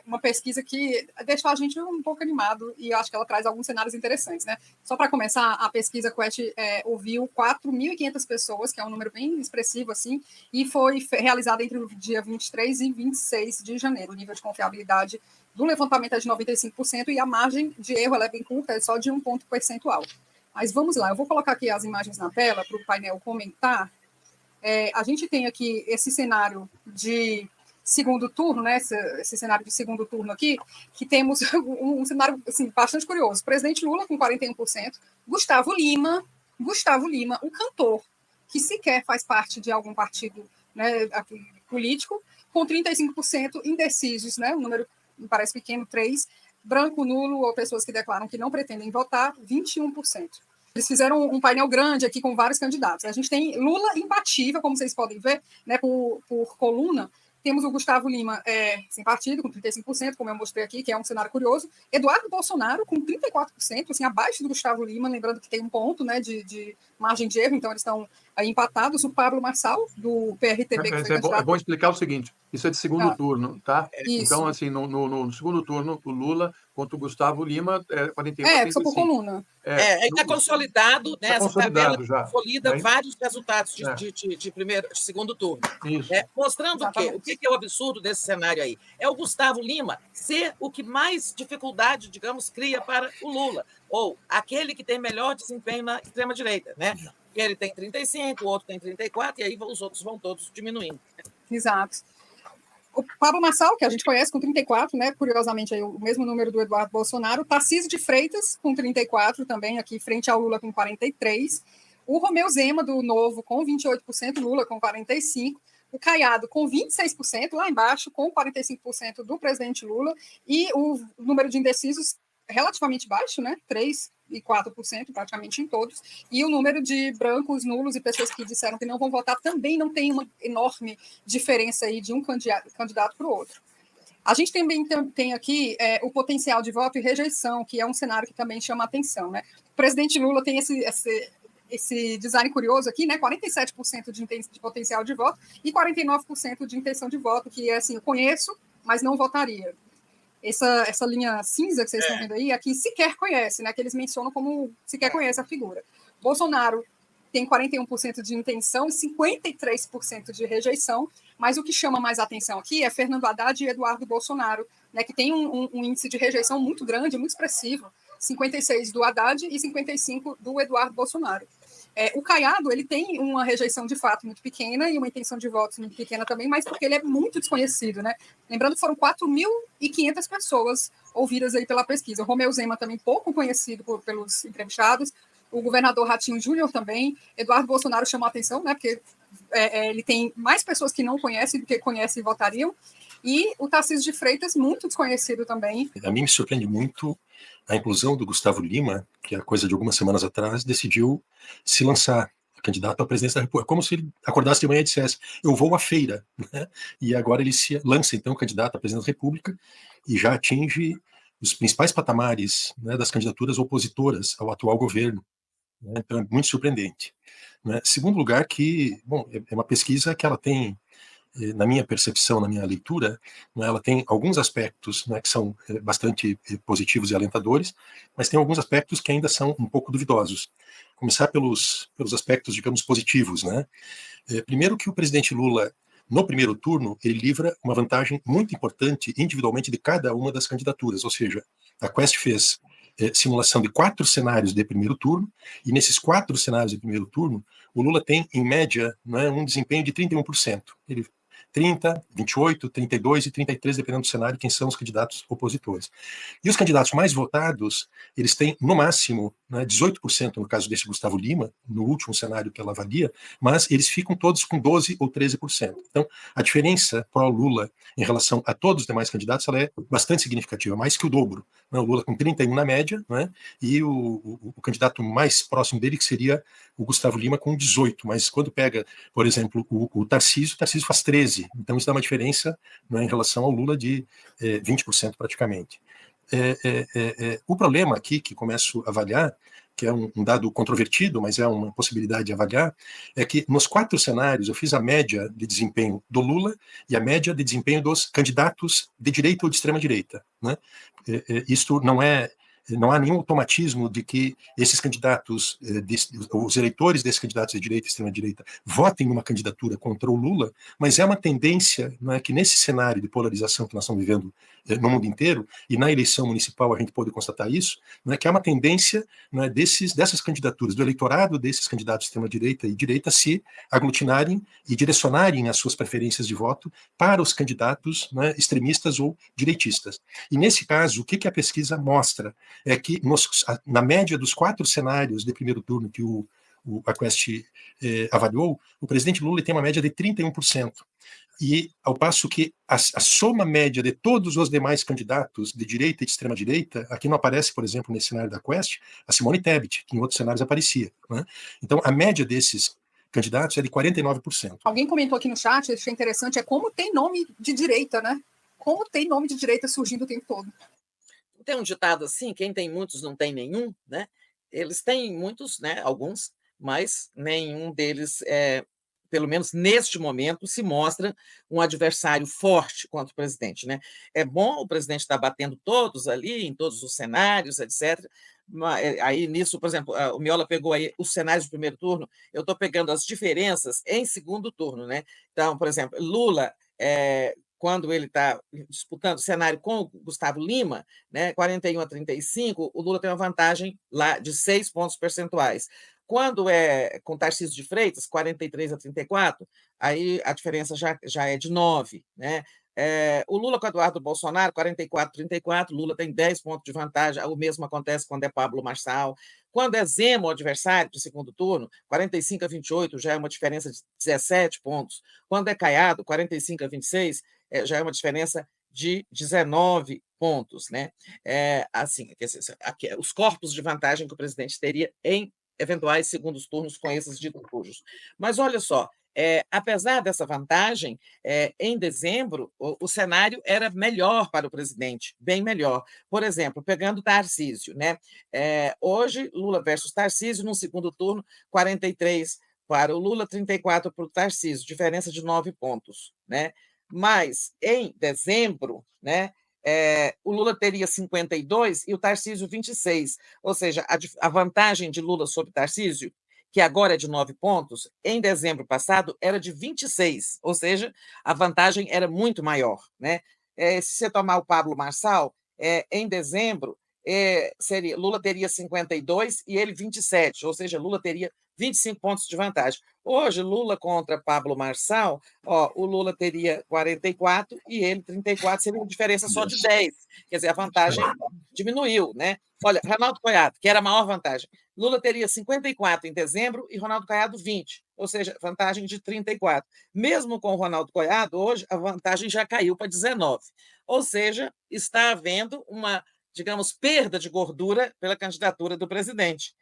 uma pesquisa que deixou a gente um pouco animado e eu acho que ela traz alguns cenários interessantes, né? Só para começar, a pesquisa Quest ouviu 4.500 pessoas, que é um número bem expressivo, assim, e foi realizada entre o dia 23 e 26 de janeiro. O nível de confiabilidade do levantamento é de 95% e a margem de erro ela é bem curta, é só de 1 ponto percentual. Mas vamos lá, eu vou colocar aqui as imagens na tela para o painel comentar. A gente tem aqui esse cenário de segundo turno, né? Esse cenário de segundo turno aqui, que temos um cenário assim, bastante curioso. Presidente Lula com 41%, Gustavo Lima, o cantor, que sequer faz parte de algum partido, né, político, com 35%, indecisos, né? Um número me parece pequeno, 3%, branco, nulo, ou pessoas que declaram que não pretendem votar, 21%. Eles fizeram um painel grande aqui com vários candidatos. A gente tem Lula imbatível, como vocês podem ver, né, por coluna. Temos o Gustavo Lima sem partido, com 35%, como eu mostrei aqui, que é um cenário curioso. Eduardo Bolsonaro, com 34%, assim, abaixo do Gustavo Lima, lembrando que tem um ponto, né, de margem de erro, então eles estão aí empatados. O Pablo Marçal, do PRTB, que foi candidato. É bom explicar o seguinte, isso é de segundo turno, tá? Isso. Então, assim, no segundo turno, o Lula contra o Gustavo Lima, 41%. Só por coluna. Está consolidado, né? Essa tabela já consolida vários resultados de segundo turno. Isso. Mostrando o que é o absurdo desse cenário aí. É o Gustavo Lima ser o que mais dificuldade, digamos, cria para o Lula, ou aquele que tem melhor desempenho na extrema-direita, né? Ele tem 35%, o outro tem 34%, e aí os outros vão todos diminuindo. Exato. O Pablo Marçal, que a gente conhece, com 34%, né? Curiosamente, aí, o mesmo número do Eduardo Bolsonaro. Tarcísio de Freitas, com 34%, também aqui frente ao Lula, com 43%. O Romeu Zema, do Novo, com 28%, Lula com 45%. O Caiado, com 26%, lá embaixo, com 45% do presidente Lula. E o número de indecisos relativamente baixo, né? 3% e 4%, praticamente em todos. E o número de brancos, nulos e pessoas que disseram que não vão votar também não tem uma enorme diferença aí de um candidato para o outro. A gente também tem aqui o potencial de voto e rejeição, que é um cenário que também chama atenção, né? O presidente Lula tem esse design curioso aqui, né? 47% de potencial de voto e 49% de intenção de voto, que é assim, eu conheço, mas não votaria. Essa linha cinza que vocês estão vendo aí, aqui sequer conhece, né? Que eles mencionam como sequer conhece a figura. Bolsonaro tem 41% de intenção e 53% de rejeição, mas o que chama mais atenção aqui é Fernando Haddad e Eduardo Bolsonaro, né? Que tem um índice de rejeição muito grande, muito expressivo, 56% do Haddad e 55% do Eduardo Bolsonaro. O Caiado, ele tem uma rejeição de fato muito pequena e uma intenção de votos muito pequena também, mas porque ele é muito desconhecido, né? Lembrando que foram 4.500 pessoas ouvidas aí pela pesquisa. O Romeu Zema também pouco conhecido pelos entrevistados, o governador Ratinho Júnior também, Eduardo Bolsonaro chamou a atenção, né? Porque ele tem mais pessoas que não conhecem do que conhecem e votariam, e o Tarcísio de Freitas, muito desconhecido também. A mim me surpreende muito a inclusão do Gustavo Lima, que há coisa de algumas semanas atrás decidiu se lançar candidato à presidência da República, como se ele acordasse de manhã e dissesse, eu vou à feira, né? E agora ele se lança, então, candidato à presidência da República e já atinge os principais patamares, né, das candidaturas opositoras ao atual governo, né? Então é muito surpreendente, né? Segundo lugar, é uma pesquisa que ela tem, na minha percepção, na minha leitura, né, ela tem alguns aspectos, né, que são bastante positivos e alentadores, mas tem alguns aspectos que ainda são um pouco duvidosos. Começar pelos aspectos, digamos, positivos, né? Primeiro que o presidente Lula, no primeiro turno, ele livra uma vantagem muito importante individualmente de cada uma das candidaturas, ou seja, a Quest fez simulação de 4 cenários de primeiro turno, e nesses 4 cenários de primeiro turno, o Lula tem, em média, né, um desempenho de 31%. Ele 30, 28, 32 e 33, dependendo do cenário, quem são os candidatos opositores. E os candidatos mais votados, eles têm, no máximo, né, 18%, no caso desse Gustavo Lima, no último cenário que ela avalia, mas eles ficam todos com 12% ou 13%. Então, a diferença para o Lula em relação a todos os demais candidatos, ela é bastante significativa, mais que o dobro. Né? O Lula com 31% na média, né? E o candidato mais próximo dele, que seria o Gustavo Lima, com 18%. Mas quando pega, por exemplo, o Tarcísio faz 13%. Então, isso dá uma diferença, né, em relação ao Lula de 20% praticamente. O problema aqui, que começo a avaliar, que é um dado controvertido, mas é uma possibilidade de avaliar, é que nos 4 cenários eu fiz a média de desempenho do Lula e a média de desempenho dos candidatos de direita ou de extrema-direita, né? Isto não há nenhum automatismo de que esses candidatos, os eleitores desses candidatos de direita e extrema-direita, votem numa candidatura contra o Lula, mas é uma tendência, né, que nesse cenário de polarização que nós estamos vivendo no mundo inteiro, e na eleição municipal a gente pode constatar isso, né, que é uma tendência, né, dessas candidaturas, do eleitorado desses candidatos de extrema-direita e direita se aglutinarem e direcionarem as suas preferências de voto para os candidatos, né, extremistas ou direitistas. E nesse caso, o que a pesquisa mostra? É que na média dos 4 cenários de primeiro turno que a Quest avaliou, o presidente Lula tem uma média de 31%. E ao passo que a soma média de todos os demais candidatos de direita e de extrema-direita, aqui não aparece, por exemplo, nesse cenário da Quest, a Simone Tebet, que em outros cenários aparecia, né? Então, a média desses candidatos é de 49%. Alguém comentou aqui no chat, achei interessante, é como tem nome de direita, né? Como tem nome de direita surgindo o tempo todo. Tem um ditado assim, quem tem muitos não tem nenhum, né? Eles têm muitos, né? Alguns, mas nenhum deles, pelo menos neste momento, se mostra um adversário forte contra o presidente, né? É bom o presidente estar batendo todos ali, em todos os cenários, etc. Aí, nisso, por exemplo, o Miola pegou aí os cenários do primeiro turno, eu estou pegando as diferenças em segundo turno, né? Então, por exemplo, Lula, quando ele está disputando o cenário com o Gustavo Lima, né, 41-35, o Lula tem uma vantagem lá de 6 pontos percentuais. Quando é com Tarcísio de Freitas, 43-34, aí a diferença já é de 9. Né? O Lula com Eduardo Bolsonaro, 44-34, Lula tem 10 pontos de vantagem, o mesmo acontece quando é Pablo Marçal. Quando é Zema, o adversário de segundo turno, 45-28, já é uma diferença de 17 pontos. Quando é Caiado, 45-26, já é uma diferença de 19 pontos. Né? Assim, os corpos de vantagem que o presidente teria em eventuais segundos turnos com esses ditos cujos. Mas olha só, apesar dessa vantagem, em dezembro, o cenário era melhor para o presidente, bem melhor. Por exemplo, pegando Tarcísio, né? Hoje, Lula versus Tarcísio, no segundo turno, 43 para o Lula, 34 para o Tarcísio, diferença de 9 pontos. Né? Mas, em dezembro, né, o Lula teria 52 e o Tarcísio 26. Ou seja, a vantagem de Lula sobre Tarcísio, que agora é de 9 pontos, em dezembro passado era de 26, ou seja, a vantagem era muito maior. Né? Se você tomar o Pablo Marçal, em dezembro, Lula teria 52 e ele 27, ou seja, Lula teria 25 pontos de vantagem. Hoje, Lula contra Pablo Marçal, o Lula teria 44 e ele 34, seria uma diferença só de 10. Quer dizer, a vantagem diminuiu. Né? Olha, Ronaldo Caiado, que era a maior vantagem, Lula teria 54 em dezembro e Ronaldo Caiado 20, ou seja, vantagem de 34. Mesmo com o Ronaldo Caiado, hoje a vantagem já caiu para 19. Ou seja, está havendo uma, digamos, perda de gordura pela candidatura do presidente.